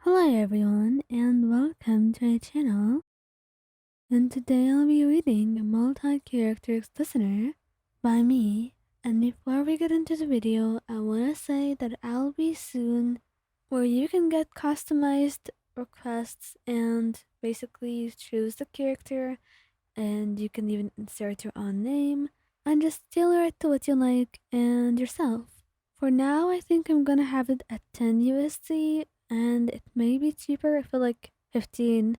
Hello everyone and welcome to my channel. And today I'll be reading a multi-character listener by me. And before we get into the video, I want to say that I'll be soon where you can get customized requests and basically choose the character, and you can even insert your own name and just tailor it to what you like and yourself. For now, I think I'm gonna have it at 10 USD, and it may be cheaper. I feel like 15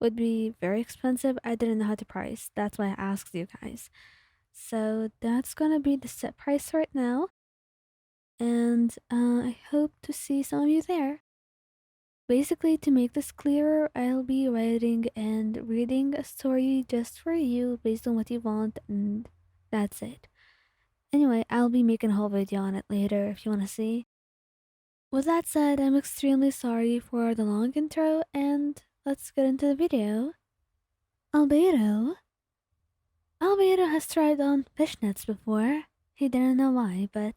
would be very expensive. I didn't know how to price. That's why I asked you guys. So that's gonna be the set price right now, and I hope to see some of you there. Basically, to make this clearer, I'll be writing and reading a story just for you based on what you want, and that's it. Anyway, I'll be making a whole video on it later if you want to see. With that said, I'm extremely sorry for the long intro, and let's get into the video. Albedo. Albedo has tried on fishnets before. He didn't know why, but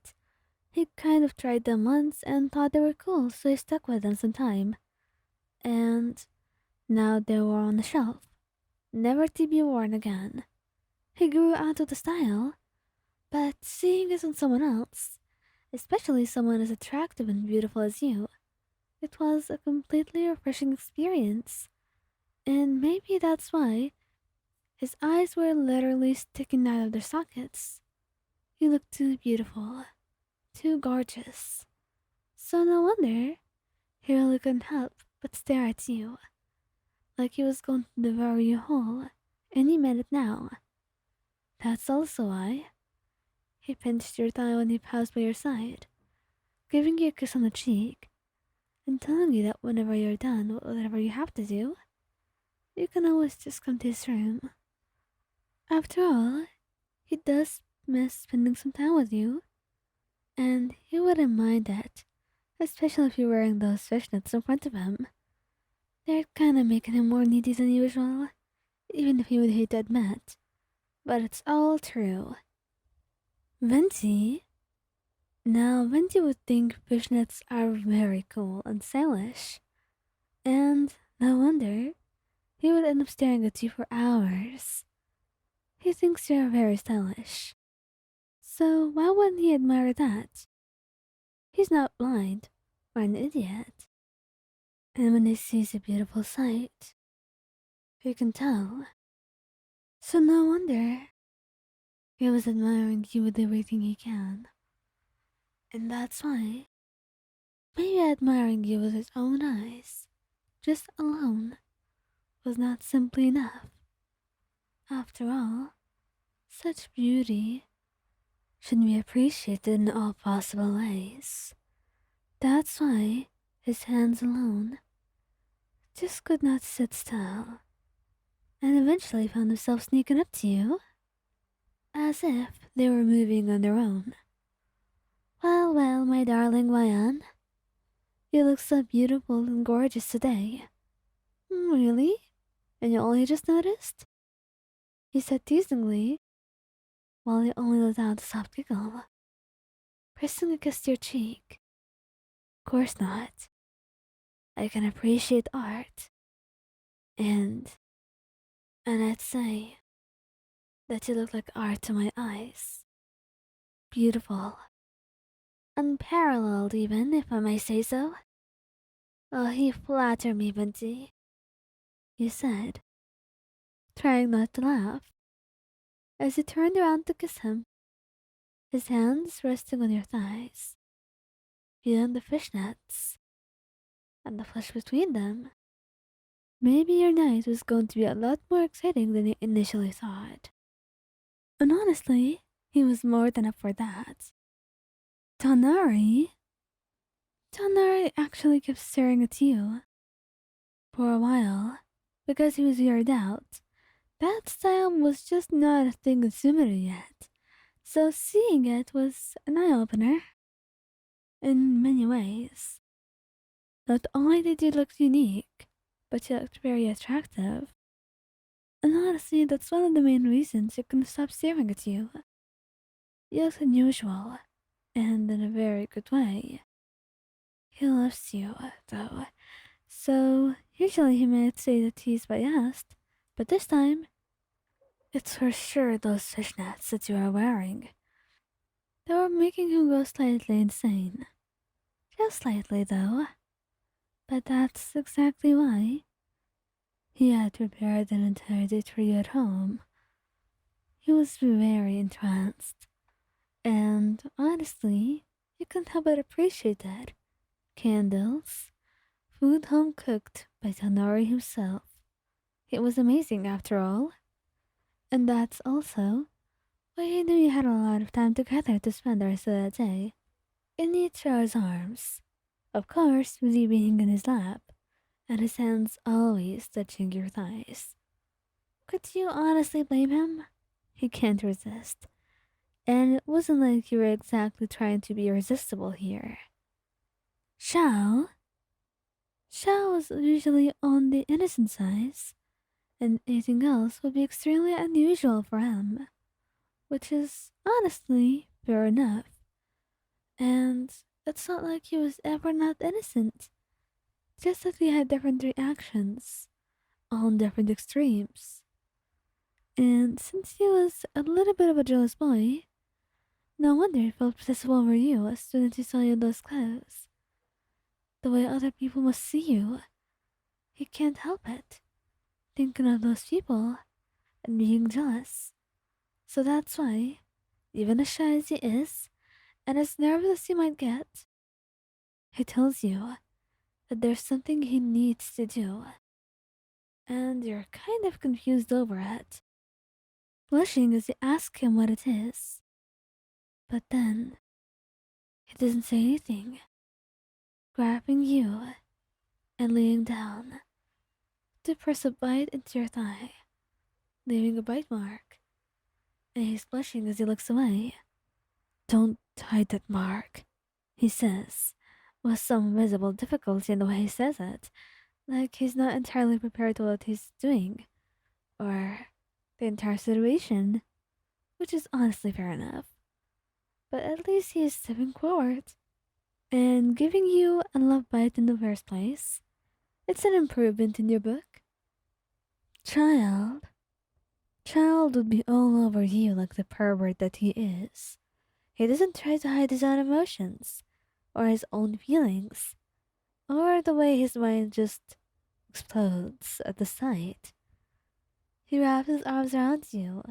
he kind of tried them once and thought they were cool, so he stuck with them some time. And now they were on the shelf, never to be worn again. He grew out of the style, but seeing it on someone else, especially someone as attractive and beautiful as you, it was a completely refreshing experience. And maybe that's why his eyes were literally sticking out of their sockets. You looked too beautiful, too gorgeous. So no wonder he really couldn't help but stare at you, like he was going to devour you whole any minute now. That's also why he pinched your thigh when he passed by your side, giving you a kiss on the cheek, and telling you that whenever you're done with whatever you have to do, you can always just come to his room. After all, he does miss spending some time with you, and he wouldn't mind that, especially if you're wearing those fishnets in front of him. They're kinda making him more needy than usual, even if he would hate to admit. But it's all true. Venti? Now, Venti would think fishnets are very cool and stylish. And no wonder, he would end up staring at you for hours. He thinks you're very stylish. So why wouldn't he admire that? He's not blind or an idiot. And when he sees a beautiful sight, he can tell. So no wonder he was admiring you with everything he can. And that's why, maybe admiring you with his own eyes, just alone, was not simply enough. After all, such beauty should be appreciated in all possible ways. That's why his hands alone just could not sit still, and eventually found himself sneaking up to you, as if they were moving on their own. Well, well, my darling Wayan, you look so beautiful and gorgeous today. Really? And you only just noticed? He said teasingly, while he only let out a soft giggle, pressing a kiss to your cheek. Of course not. I can appreciate art, and I'd say that you look like art to my eyes. Beautiful. Unparalleled even, if I may say so. Oh, you flatter me, Venti, you said, trying not to laugh, as he turned around to kiss him, his hands resting on your thighs, feeling the fishnets, and the flesh between them. Maybe your night was going to be a lot more exciting than you initially thought. And honestly, he was more than up for that. Tighnari? Tighnari actually kept staring at you for a while because he was weirded out. That style was just not a thing in Sumeru yet, so seeing it was an eye-opener in many ways. Not only did you look unique, but you looked very attractive. And honestly, that's one of the main reasons he couldn't stop staring at you. You looked unusual, and in a very good way. He loves you, though. So, usually he might say that he's biased, but this time, it's for sure those fishnets that you are wearing. They were making him go slightly insane. Just slightly, though. But that's exactly why. He had prepared an entire day for you at home. He was very entranced. And honestly, you can't help but appreciate that. Candles, food home cooked by Tighnari himself. It was amazing after all. And that's also why he knew you had a lot of time together to spend the rest of that day. In each other's arms. Of course, with you being in his lap, and his hands always touching your thighs. Could you honestly blame him? He can't resist. And it wasn't like you were exactly trying to be irresistible here. Xiao? Xiao was usually on the innocent side, and anything else would be extremely unusual for him, which is honestly fair enough. And it's not like he was ever not innocent, just that we had different reactions on different extremes. And since he was a little bit of a jealous boy, no wonder he felt possessive over you as soon as he saw you in those clothes. The way other people must see you, he can't help it. Thinking of those people and being jealous. So that's why, even as shy as he is, and as nervous as he might get, he tells you that there's something he needs to do. And you're kind of confused over it, blushing as you ask him what it is. But then, he doesn't say anything, grabbing you and laying down to press a bite into your thigh, leaving a bite mark, and he's blushing as he looks away. Don't hide that mark, he says, with some visible difficulty in the way he says it, like he's not entirely prepared to what he's doing, or the entire situation, which is honestly fair enough. But at least he is stepping forward and giving you a love bite in the first place. It's an improvement in your book. Child. Child would be all over you like the pervert that he is. He doesn't try to hide his own emotions, or his own feelings, or the way his mind just explodes at the sight. He wraps his arms around you,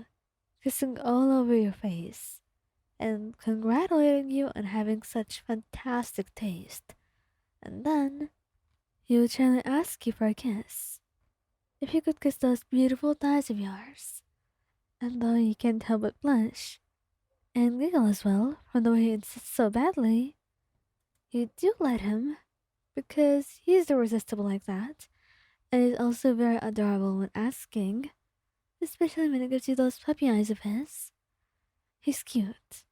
kissing all over your face, and congratulating you on having such fantastic taste. And then, he would gently ask you for a kiss. If you could kiss those beautiful thighs of yours. And though you can't help but blush, and giggle as well from the way he insists so badly, you do let him, because he's irresistible like that, and is also very adorable when asking, especially when he gives you those puppy eyes of his. He's cute,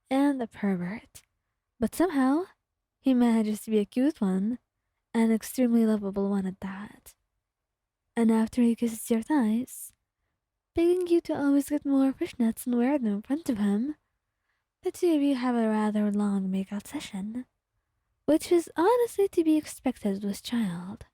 and a pervert, but somehow, he manages to be a cute one, and an extremely lovable one at that. And after he kisses your thighs, begging you to always get more fishnets and wear them in front of him, the two of you have a rather long makeout session, which is honestly to be expected with Child.